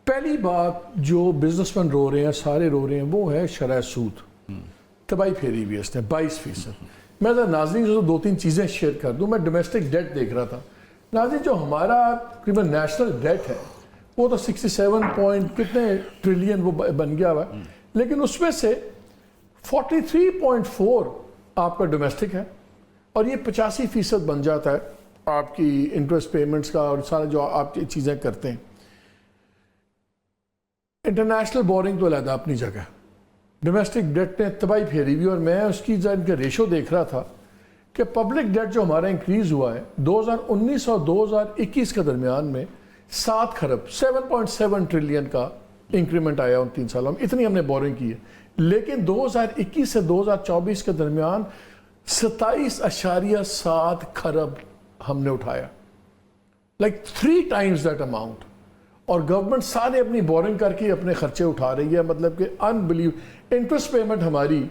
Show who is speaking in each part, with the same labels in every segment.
Speaker 1: پہلی بات جو بزنس مین رو رہے ہیں سارے رو رہے ہیں وہ ہے شرح سود تباہی پھیری ہوئی ہے اس نے 22%. میں ناظرین سے دو تین چیزیں شیئر کر دوں. میں ڈومیسٹک ڈیٹ دیکھ رہا تھا ناظرین, جو ہمارا تقریباً نیشنل ڈیٹ ہے وہ تو 67 پوائنٹ کتنے ٹریلین وہ بن گیا ہوا ہے, لیکن اس میں سے 43.4 آپ کا ڈومیسٹک ہے اور یہ 85% بن جاتا ہے آپ کی انٹرسٹ پیمنٹس کا اور سارا جو آپ چیزیں کرتے ہیں. انٹرنیشنل بورنگ تو علیحدہ اپنی جگہ, ڈومیسٹک ڈیٹ نے تباہی پھیری ہوئی, اور میں اس کی ان کے ریشو دیکھ رہا تھا کہ پبلک ڈیٹ جو ہمارا انکریز ہوا ہے 2019 اور 2021 کے درمیان میں 7 خرب 7.7 ٹریلین کا انکریمنٹ آیا ان 3 سالوں میں, اتنی ہم نے بورنگ کی ہے. لیکن 2021 سے 2024 کے درمیان 27.7 خرب ہم نے اٹھایا, لائک 3 times that amount. اور گورنمنٹ سارے اپنی بورنگ کر کے اپنے خرچے اٹھا رہی ہے, مطلب کہ انبلیو. انٹرسٹ پیمنٹ ہماری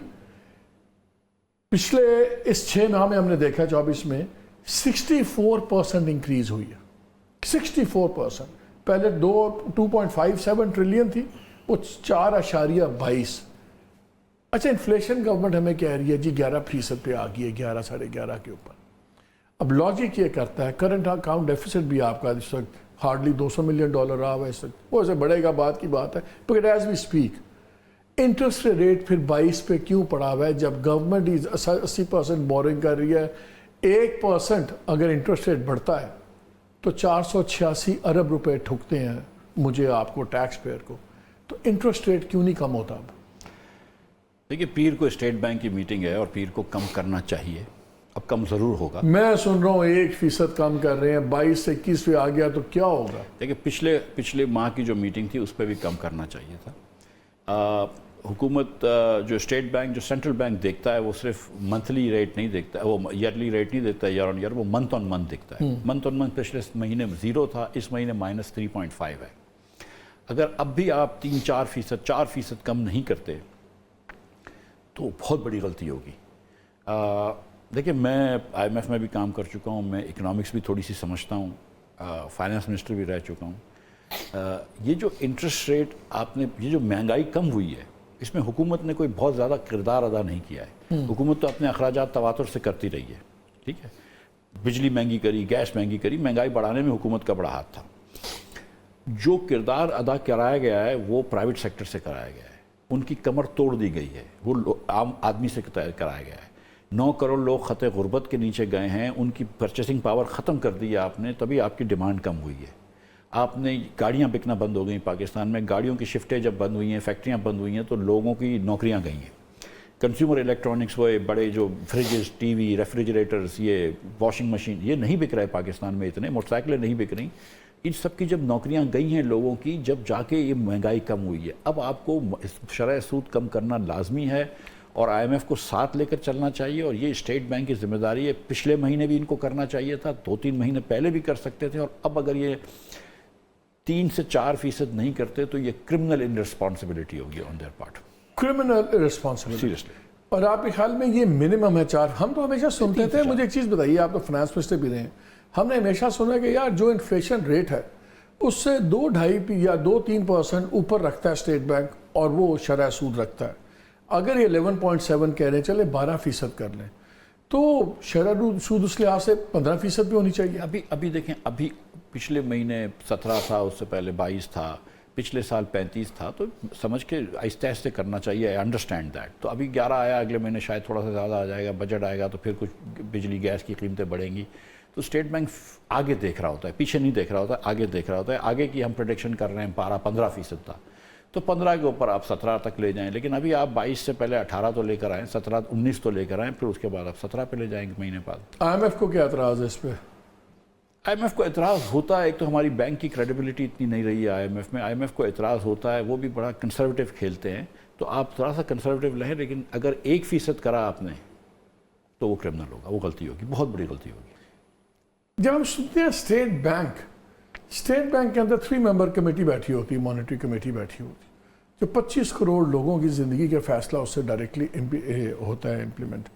Speaker 1: پچھلے اس 6 ماہ میں ہم نے دیکھا 24 میں 64% انکریز ہوئی ہے. 64%. پہلے 2.57 ٹریلین تھی, وہ 4.22. اچھا, انفلیشن گورنمنٹ ہمیں کہہ رہی ہے جی 11% پہ آ گئی ہے, 11 ساڑھے 11 کے اوپر. اب لاجک یہ کرتا ہے کرنٹ اکاؤنٹ ڈیفیسٹ بھی آپ کا اس وقت ہارڈلی $200 ملین رہا ہوا ہے اس وقت, وہ اسے بڑھے گا بات کی بات ہے, but as we speak interest rate پھر 22 پہ کیوں پڑا ہوا ہے جب گورنمنٹ 80% بورنگ کر رہی ہے. 1% اگر انٹرسٹ ریٹ بڑھتا ہے تو 486 ارب روپے ٹھکتے ہیں مجھے آپ کو ٹیکس پیئر کو, تو انٹرسٹ ریٹ کیوں نہیں کم ہوتا؟ اب
Speaker 2: دیکھیے, پیر کو اسٹیٹ بینک کی میٹنگ ہے اور پیر کو کم کرنا چاہیے, اب کم ضرور ہوگا.
Speaker 1: میں سن رہا ہوں 1% کم کر رہے ہیں, 22 سے 21 پہ آ گیا تو کیا ہوگا؟
Speaker 2: دیکھیے, پچھلے ماہ کی جو میٹنگ تھی اس پہ بھی کم کرنا چاہیے تھا. حکومت جو اسٹیٹ بینک جو سینٹرل بینک دیکھتا ہے وہ صرف منتھلی ریٹ نہیں دیکھتا ہے, وہ ایئرلی ریٹ نہیں دیکھتا ہے ایئر آن ایئر, وہ منتھ آن منتھ دیکھتا ہے. منتھ آن منتھ پچھلے مہینے 0 تھا, اس مہینے -3.5 ہے. اگر اب بھی آپ 4% کم نہیں کرتے تو بہت بڑی غلطی ہوگی. دیکھیں, میں IMF میں بھی کام کر چکا ہوں, میں اکنامکس بھی تھوڑی سی سمجھتا ہوں, فائنانس منسٹر بھی رہ چکا ہوں. یہ جو انٹرسٹ ریٹ آپ نے, یہ جو مہنگائی کم ہوئی ہے, اس میں حکومت نے کوئی بہت زیادہ کردار ادا نہیں کیا ہے. حکومت تو اپنے اخراجات تواتر سے کرتی رہی ہے, ٹھیک ہے, بجلی مہنگی کری, گیس مہنگی کری, مہنگائی بڑھانے میں حکومت کا بڑا ہاتھ تھا. جو کردار ادا کرایا گیا ہے وہ پرائیویٹ سیکٹر سے کرایا گیا ہے, ان کی کمر توڑ دی گئی ہے, وہ عام آدمی سے کرایا گیا ہے. 9 کروڑ لوگ خط غربت کے نیچے گئے ہیں, ان کی پرچیسنگ پاور ختم کر دی ہے آپ نے, تبھی آپ کی ڈیمانڈ کم ہوئی ہے. آپ نے گاڑیاں بکنا بند ہو گئیں پاکستان میں, گاڑیوں کی شفٹیں جب بند ہوئی ہیں, فیکٹریاں بند ہوئی ہیں, تو لوگوں کی نوکریاں گئی ہیں. کنزیومر الیکٹرانکس, وہ بڑے جو فریجز, ٹی وی, ریفریجریٹرز, یہ واشنگ مشین, یہ نہیں بک رہے پاکستان میں, اتنے موٹر سائیکلیں نہیں بک رہی. ان سب کی جب نوکریاں گئی ہیں لوگوں کی, جب جا کے یہ مہنگائی کم ہوئی ہے. اب آپ کو شرح سود کم کرنا لازمی ہے اور IMF کو ساتھ لے کر چلنا چاہیے, اور یہ اسٹیٹ بینک کی ذمہ داری ہے. پچھلے مہینے بھی ان کو کرنا چاہیے تھا, 2-3 مہینے پہلے بھی کر سکتے تھے, اور اب اگر یہ 3 سے 4% نہیں کرتے تو یہ کرمنل انرسپانسبلٹی ہوگی on their part.
Speaker 1: Criminal responsibility
Speaker 2: seriously.
Speaker 1: اور آپ کے خیال میں یہ منیمم ہے 4؟ ہم تو ہمیشہ سنتے تھے, مجھے ایک چیز بتائیے, آپ تو فائنانس منسٹر بھی رہے ہیں, ہم نے ہمیشہ سنا کہ یار جو انفلیشن ریٹ ہے اس سے 2-2.5 یا 2-3% اوپر رکھتا ہے اسٹیٹ بینک, اور وہ شرح سود رکھتا ہے. اگر یہ 11.7 کہہ رہے ہیں, چلے 12% کر لیں, تو شرح سود اس لحاظ سے 15% بھی ہونی چاہیے.
Speaker 2: ابھی دیکھیں, ابھی پچھلے مہینے 17 تھا, اس سے پہلے 22 تھا, پچھلے سال 35 تھا, تو سمجھ کے آہستہ آہستہ کرنا چاہیے. I understand that. تو ابھی 11 آیا, اگلے مہینے شاید تھوڑا سا زیادہ آ جائے گا, بجٹ آئے گا تو پھر کچھ بجلی گیس کی قیمتیں بڑھیں گی. تو اسٹیٹ بینک آگے دیکھ رہا ہوتا ہے, پیچھے نہیں دیکھ رہا ہوتا ہے, آگے دیکھ رہا ہوتا ہے. آگے کی ہم پریڈکشن کر رہے ہیں 15% تھا, تو 15 کے اوپر آپ 17 تک لے جائیں, لیکن ابھی آپ 22 سے پہلے 18 تو لے کر آئیں, 17-19 تو لے کر آئیں, پھر اس کے بعد آپ 17 پہ لے جائیں گے مہینے بعد.
Speaker 1: IMF کو کیا اعتراض ہے اس پہ؟
Speaker 2: IMF کو اعتراض ہوتا ہے, ایک تو ہماری بینک کی کریڈیبلٹی اتنی نہیں رہی ہے IMF میں. IMF کو اعتراض ہوتا ہے, وہ بھی بڑا کنسرویٹو کھیلتے ہیں, تو آپ تھوڑا سا کنسرویٹو رہیں, لیکن اگر 1% کرا آپ نے تو وہ کرمنل ہوگا, وہ غلطی ہوگی, بہت بڑی غلطی ہوگی.
Speaker 1: جب ہم سنتے ہیں اسٹیٹ بینک کے اندر 3 ممبر کمیٹی بیٹھی ہوتی ہے, مانیٹری کمیٹی بیٹھی ہوتی ہے, جو 25 کروڑ لوگوں کی زندگی کا فیصلہ اس سے ڈائریکٹلی ہوتا ہے امپلیمنٹ.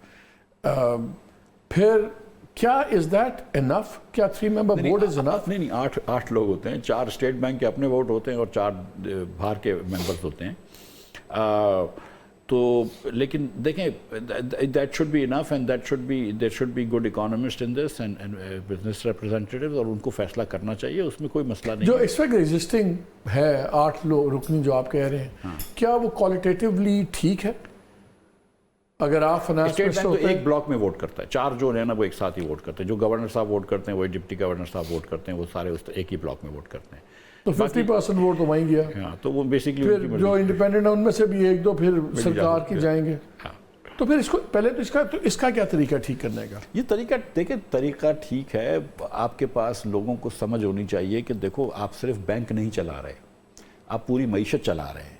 Speaker 1: پھر کیا از دیٹ انف؟ کیا 3 member بورڈ از انف؟
Speaker 2: نہیں 8 لوگ ہوتے ہیں, 4 اسٹیٹ بینک کے اپنے ووٹ ہوتے ہیں اور 4 باہر کے ممبرز ہوتے ہیں. تو لیکن دیکھیں that should be enough and there should be good economist in this and business representatives, اور ان کو فیصلہ کرنا چاہیے, اس میں کوئی مسئلہ نہیں.
Speaker 1: جو اس وقت ایگزسٹنگ ہے 8 رکنی جو آپ کہہ رہے ہیں, کیا وہ کوالٹیٹیولی ٹھیک ہے؟ اگر آپ فائنانس
Speaker 2: اسٹیٹ بینک تو ایک بلاک میں ووٹ کرتا ہے, 4 جو ہے نا وہ ایک ساتھ ہی ووٹ کرتے ہیں. جو گورنر صاحب ووٹ کرتے ہیں, وہی ڈپٹی گورنر صاحب ووٹ کرتے ہیں, وہ سارے ایک ہی بلاک میں ووٹ کرتے ہیں.
Speaker 1: تو 50% ووٹ تو وہیں گیا.
Speaker 2: ہاں, تو وہ بیسکلی
Speaker 1: پھر جو انڈیپینڈنٹ ہیں ان میں سے بھی 1-2 پھر سرکار کی جائیں گے. تو پھر اس کو پہلے تو اس کا کیا طریقہ ٹھیک کرنے کا؟
Speaker 2: یہ طریقہ دیکھیں, طریقہ ٹھیک ہے. آپ کے پاس لوگوں کو سمجھ ہونی چاہیے کہ دیکھو آپ صرف بینک نہیں چلا رہے, آپ پوری معیشت چلا رہے ہیں.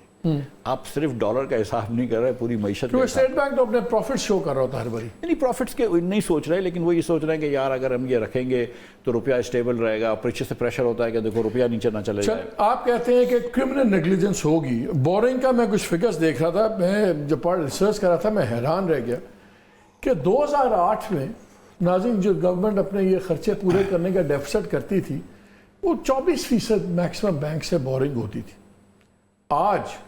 Speaker 2: آپ صرف ڈالر کا حساب نہیں کر رہے, پوری معیشت.
Speaker 1: کیونکہ اسٹیٹ بینک تو اپنے پروفٹ شو کر رہا ہوتا ہے ہر باری.
Speaker 2: نہیں پروفٹس کے نہیں سوچ رہے, لیکن وہ یہ سوچ رہے ہیں کہ یار اگر ہم یہ رکھیں گے تو روپیہ اسٹیبل رہے گا. پیچھے سے پریشر ہوتا ہے کہ دیکھو روپیہ نیچے نہ چلے جائے.
Speaker 1: آپ کہتے ہیں کہ کرمنل نیگلیجنس ہوگی. بورنگ کا میں کچھ فگرز دیکھ رہا تھا, میں جب ریسرچ کر رہا تھا میں حیران رہ گیا کہ 2008 میں ناظرین جو گورنمنٹ اپنے یہ خرچے پورے کرنے کا ڈیفیسٹ کرتی تھی وہ 24% میکسیمم بینک سے بورنگ ہوتی تھی. آج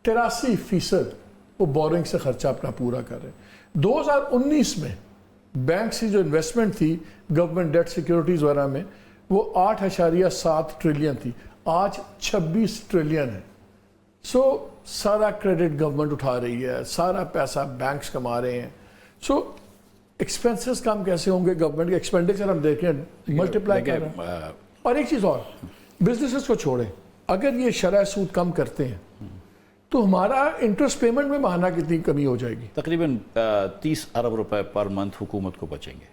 Speaker 1: 83% وہ بورنگ سے خرچہ اپنا پورا کر رہے ہیں. 2019 میں بینک سے جو انویسٹمنٹ تھی گورنمنٹ ڈیٹ سیکیورٹیز وغیرہ میں وہ 8.7 ٹریلین تھی, آج 26 ٹریلین ہے. سو سارا کریڈٹ گورنمنٹ اٹھا رہی ہے, سارا پیسہ بینکس کما رہے ہیں. سو ایکسپینسز کم کیسے ہوں گے؟ گورنمنٹ کے ایکسپینڈیچر ہم دیکھیں ملٹیپلائی کر رہے ہیں. اور ایک چیز اور, بزنسز کو چھوڑیں, اگر یہ شرح سود کم کرتے ہیں تو ہمارا انٹرسٹ پیمنٹ میں ماہانہ کتنی کمی ہو جائے گی؟
Speaker 2: تقریباً 30 ارب روپے پر منتھ حکومت کو بچیں گے.